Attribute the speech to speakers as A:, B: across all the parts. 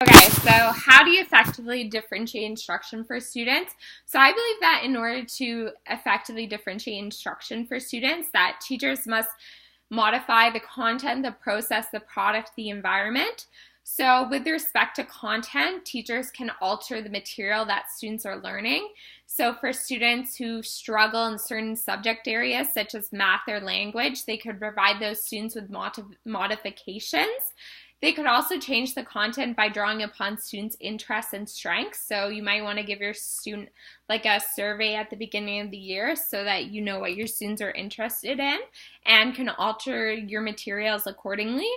A: Okay, so how do you effectively differentiate instruction for students? So I believe that in order to effectively differentiate instruction for students, that teachers must modify the content, the process, the product, the environment. So with respect to content, teachers can alter the material that students are learning. So for students who struggle in certain subject areas, such as math or language, they could provide those students with modifications. They could also change the content by drawing upon students' interests and strengths. So you might want to give your student like a survey at the beginning of the year so that you know what your students are interested in and can alter your materials accordingly.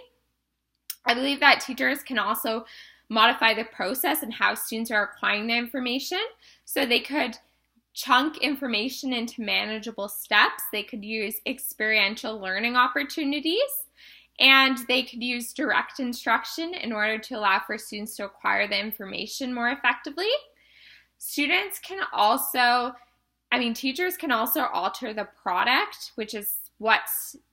A: I believe that teachers can also modify the process and how students are acquiring the information. So they could chunk information into manageable steps. They could use experiential learning opportunities. And they could use direct instruction in order to allow for students to acquire the information more effectively. Teachers can also alter the product, which is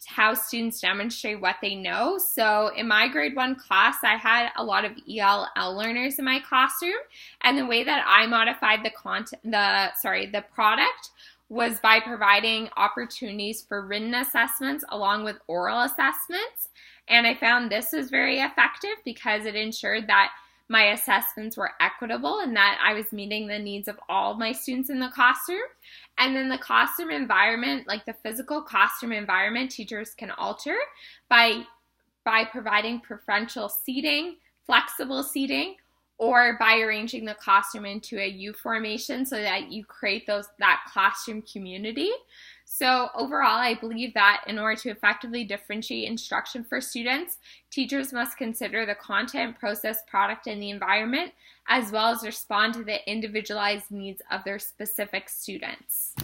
A: how students demonstrate what they know. So in my grade 1 class, I had a lot of ELL learners in my classroom, and the way that I modified the product was by providing opportunities for written assessments along with oral assessments. And I found this was very effective because it ensured that my assessments were equitable and that I was meeting the needs of all my students in the classroom. And then the classroom environment, like the physical classroom environment, teachers can alter by providing preferential seating, flexible seating, or by arranging the classroom into a U formation so that you create that classroom community. So overall, I believe that in order to effectively differentiate instruction for students, teachers must consider the content, process, product, and the environment, as well as respond to the individualized needs of their specific students.